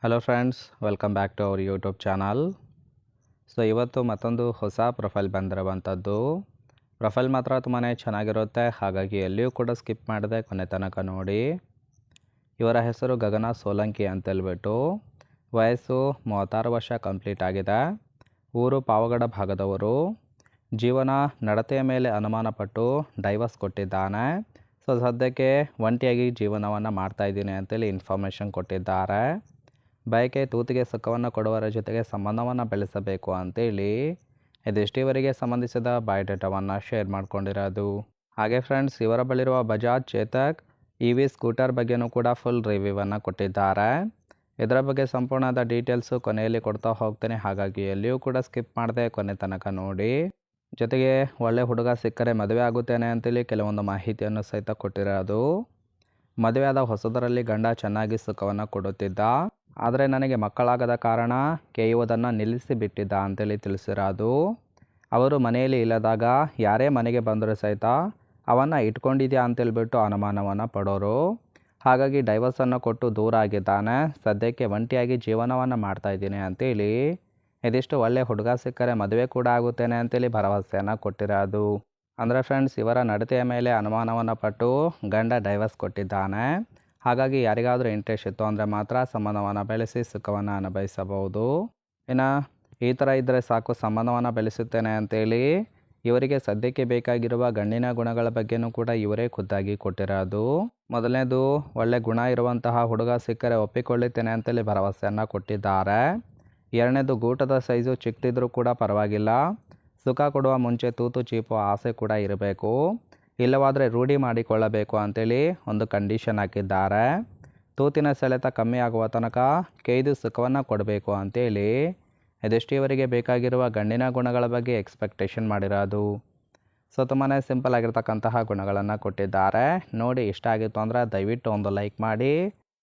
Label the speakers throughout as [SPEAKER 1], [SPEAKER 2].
[SPEAKER 1] Hello friends, welcome back to our YouTube channel. So ಇವತ್ತು ಮತ್ತೊಂದು ಹೊಸ ಪ್ರೊಫೈಲ್ ಬಂದಿರುವಂಥದ್ದು. ಪ್ರೊಫೈಲ್ ಮಾತ್ರ ತುಂಬಾ ಚೆನ್ನಾಗಿರುತ್ತೆ, ಹಾಗಾಗಿ ಎಲ್ಲಿಯೂ ಕೂಡ ಸ್ಕಿಪ್ ಮಾಡದೆ ಕೊನೆ ತನಕ ನೋಡಿ. ಇವರ ಹೆಸರು ಗಗನ ಸೋಲಂಕಿ ಅಂತೇಳ್ಬಿಟ್ಟು. ವಯಸ್ಸು 36 ವರ್ಷ ಕಂಪ್ಲೀಟ್ ಆಗಿದೆ. ಊರು ಪಾವಗಡ ಭಾಗದವರು. ಜೀವನ ನಡತೆಯ ಮೇಲೆ ಅನುಮಾನಪಟ್ಟು ಡೈವರ್ಸ್ ಕೊಟ್ಟಿದ್ದಾನೆ. ಸೊ ಸದ್ಯಕ್ಕೆ ಒಂಟಿಯಾಗಿ ಜೀವನವನ್ನು ಮಾಡ್ತಾಯಿದ್ದೀನಿ ಅಂತೇಳಿ ಇನ್ಫಾರ್ಮೇಷನ್ ಕೊಟ್ಟಿದ್ದಾರೆ. ಬಯಕೆ ತೂತಿಗೆ ಸುಖವನ್ನು ಕೊಡುವರ ಜೊತೆಗೆ ಸಂಬಂಧವನ್ನು ಬೆಳೆಸಬೇಕು ಅಂತೇಳಿ ಇದಿಷ್ಟೀವರೆಗೆ ಸಂಬಂಧಿಸಿದ ಬಯೋಡೇಟಾವನ್ನು ಶೇರ್ ಮಾಡ್ಕೊಂಡಿರೋದು. ಹಾಗೆ ಫ್ರೆಂಡ್ಸ್, ಇವರ ಬಳಿರುವ ಬಜಾಜ್ ಚೇತಕ್ EV ಸ್ಕೂಟರ್ ಬಗ್ಗೆನೂ ಕೂಡ ಫುಲ್ ರಿವ್ಯೂವನ್ನು ಕೊಟ್ಟಿದ್ದಾರೆ. ಇದರ ಬಗ್ಗೆ ಸಂಪೂರ್ಣವಾದ ಡೀಟೇಲ್ಸು ಕೊನೆಯಲ್ಲಿ ಕೊಡ್ತಾ ಹೋಗ್ತೇನೆ, ಹಾಗಾಗಿ ಎಲ್ಲಿಯೂ ಕೂಡ ಸ್ಕಿಪ್ ಮಾಡದೆ ಕೊನೆ ತನಕ ನೋಡಿ. ಜೊತೆಗೆ ಒಳ್ಳೆ ಹುಡುಗ ಸಿಕ್ಕರೆ ಮದುವೆ ಆಗುತ್ತೇನೆ ಅಂತೇಳಿ ಕೆಲವೊಂದು ಮಾಹಿತಿಯನ್ನು ಸಹಿತ ಕೊಟ್ಟಿರೋದು. ಮದುವೆಯಾದ ಹೊಸದರಲ್ಲಿ ಗಂಡ ಚೆನ್ನಾಗಿ ಸುಖವನ್ನು ಕೊಡುತ್ತಿದ್ದ, ಆದರೆ ನನಗೆ ಮಕ್ಕಳಾಗದ ಕಾರಣ ಕೇಯುವುದನ್ನು ನಿಲ್ಲಿಸಿ ಬಿಟ್ಟಿದ್ದ ಅಂತೇಳಿ ತಿಳಿಸಿರೋದು. ಅವರು ಮನೆಯಲ್ಲಿ ಇಲ್ಲದಾಗ ಯಾರೇ ಮನೆಗೆ ಬಂದರೂ ಸಹಿತ ಅವನ್ನು ಇಟ್ಕೊಂಡಿದ್ಯಾ ಅಂತೇಳ್ಬಿಟ್ಟು ಅನುಮಾನವನ್ನು ಪಡೋರು. ಹಾಗಾಗಿ ಡೈವರ್ಸನ್ನು ಕೊಟ್ಟು ದೂರ ಆಗಿದ್ದಾನೆ. ಸದ್ಯಕ್ಕೆ ಒಂಟಿಯಾಗಿ ಜೀವನವನ್ನು ಮಾಡ್ತಾಯಿದ್ದೀನಿ ಅಂತೇಳಿ ಇದಿಷ್ಟು ಒಳ್ಳೆ ಹುಡುಗ ಸಿಕ್ಕರೆ ಮದುವೆ ಕೂಡ ಆಗುತ್ತೇನೆ ಅಂತೇಳಿ ಭರವಸೆಯನ್ನು ಕೊಟ್ಟಿರೋದು. ಅಂದರೆ ಫ್ರೆಂಡ್ಸ್, ಇವರ ನಡತೆಯ ಮೇಲೆ ಅನುಮಾನವನ್ನು ಪಟ್ಟು ಗಂಡ ಡೈವರ್ಸ್ ಕೊಟ್ಟಿದ್ದಾನೆ. ಹಾಗಾಗಿ ಯಾರಿಗಾದರೂ ಇಂಟ್ರೆಸ್ಟ್ ಇತ್ತು ಅಂದರೆ ಮಾತ್ರ ಸಂಬಂಧವನ್ನು ಬೆಳೆಸಿ ಸುಖವನ್ನು ಅನುಭವಿಸಬಹುದು. ಇನ್ನು ಈ ಥರ ಇದ್ದರೆ ಸಾಕು, ಸಂಬಂಧವನ್ನು ಬೆಳೆಸುತ್ತೇನೆ ಅಂತೇಳಿ ಇವರಿಗೆ ಸದ್ಯಕ್ಕೆ ಬೇಕಾಗಿರುವ ಗಂಡಿನ ಗುಣಗಳ ಬಗ್ಗೆನೂ ಕೂಡ ಇವರೇ ಖುದ್ದಾಗಿ ಕೊಟ್ಟಿರೋದು. ಮೊದಲನೇದು, ಒಳ್ಳೆ ಗುಣ ಇರುವಂತಹ ಹುಡುಗ ಸಿಕ್ಕರೆ ಒಪ್ಪಿಕೊಳ್ಳುತ್ತೇನೆ ಅಂತೇಳಿ ಭರವಸೆಯನ್ನು ಕೊಟ್ಟಿದ್ದಾರೆ. ಎರಡನೇದು, ಗೂಟದ ಸೈಜು ಚಿಕ್ಕದಿದ್ರೂ ಕೂಡ ಪರವಾಗಿಲ್ಲ, ಸುಖ ಕೊಡುವ ಮುಂಚೆ ತೂತು ಚೀಪು ಆಸೆ ಕೂಡ ಇರಬೇಕು, ಇಲ್ಲವಾದರೆ ರೂಢಿ ಮಾಡಿಕೊಳ್ಳಬೇಕು ಅಂತೇಳಿ ಒಂದು ಕಂಡೀಷನ್ ಹಾಕಿದ್ದಾರೆ. ತೂತಿನ ಸೆಳೆತ ಕಮ್ಮಿ ಆಗುವ ತನಕ ಕೇಯ್ದು ಸುಖವನ್ನು ಕೊಡಬೇಕು ಅಂತೇಳಿ ಇದೆಷ್ಟಿವರೆಗೆ ಬೇಕಾಗಿರುವ ಗಂಡಿನ ಗುಣಗಳ ಬಗ್ಗೆ ಎಕ್ಸ್ಪೆಕ್ಟೇಷನ್ ಮಾಡಿರೋದು. ಸೊ ತುಂಬಾ ಸಿಂಪಲ್ ಆಗಿರ್ತಕ್ಕಂತಹ ಗುಣಗಳನ್ನು ಕೊಟ್ಟಿದ್ದಾರೆ. ನೋಡಿ, ಇಷ್ಟ ಆಗಿತ್ತು ಅಂದರೆ ದಯವಿಟ್ಟು ಒಂದು ಲೈಕ್ ಮಾಡಿ.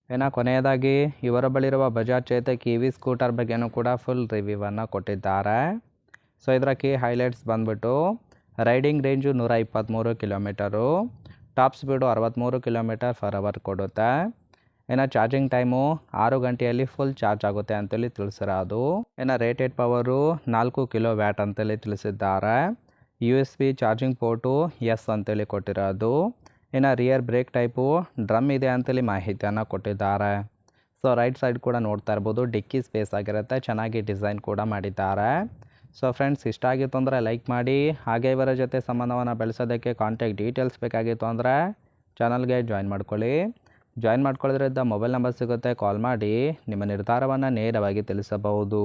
[SPEAKER 1] ಇನ್ನು ಕೊನೆಯದಾಗಿ ಇವರ ಬಳಿರುವ ಬಜಾಜ್ ಚೇತಕ್ EV ಸ್ಕೂಟರ್ ಬಗ್ಗೆನೂ ಕೂಡ ಫುಲ್ ರಿವ್ಯೂವನ್ನು ಕೊಟ್ಟಿದ್ದಾರೆ. ಸೊ ಇದರ ಕೀ ಹೈಲೈಟ್ಸ್ ಬಂದ್ಬಿಟ್ಟು riding range 123 kilometre, top speed 63 km/h ಕೊಡುತ್ತೆ. ಇನ್ನು ಚಾರ್ಜಿಂಗ್ ಟೈಮು 6 ಗಂಟೆಯಲ್ಲಿ ಫುಲ್ ಚಾರ್ಜ್ ಆಗುತ್ತೆ ಅಂತೇಳಿ ತಿಳಿಸಿರೋದು. ಇನ್ನು ರೇಟೆಡ್ ಪವರು 4 kW ಅಂತೇಳಿ ತಿಳಿಸಿದ್ದಾರೆ. USB ಚಾರ್ಜಿಂಗ್ ಪೋರ್ಟು ಎಸ್ ಅಂತೇಳಿ ಕೊಟ್ಟಿರೋದು. ಇನ್ನು ರಿಯರ್ ಬ್ರೇಕ್ ಟೈಪು ಡ್ರಮ್ ಇದೆ ಅಂತೇಳಿ ಮಾಹಿತಿಯನ್ನು ಕೊಟ್ಟಿದ್ದಾರೆ. ಸೊ ರೈಟ್ ಸೈಡ್ ಕೂಡ ನೋಡ್ತಾ ಇರ್ಬೋದು, ಡಿಕ್ಕಿ ಸ್ಪೇಸ್ ಆಗಿರುತ್ತೆ, ಚೆನ್ನಾಗಿ ಡಿಸೈನ್ ಕೂಡ ಮಾಡಿದ್ದಾರೆ. ಸೊ ಫ್ರೆಂಡ್ಸ್, ಇಷ್ಟ ಆಗಿತ್ತು ಅಂದರೆ ಲೈಕ್ ಮಾಡಿ. ಹಾಗೆ ಇವರ ಜೊತೆ ಸಂಬಂಧವನ್ನು ಬೆಳೆಸೋದಕ್ಕೆ ಕಾಂಟ್ಯಾಕ್ಟ್ ಡೀಟೇಲ್ಸ್ ಬೇಕಾಗಿತ್ತು ಅಂದರೆ ಚಾನಲ್ಗೆ ಜಾಯಿನ್ ಮಾಡ್ಕೊಳ್ಳಿ. ಜಾಯಿನ್ ಮಾಡ್ಕೊಳ್ಳೋದ್ರಿಂದ ಮೊಬೈಲ್ ನಂಬರ್ ಸಿಗುತ್ತೆ, ಕಾಲ್ ಮಾಡಿ ನಿಮ್ಮ ನಿರ್ಧಾರವನ್ನು ನೇರವಾಗಿ ತಿಳಿಸಬಹುದು.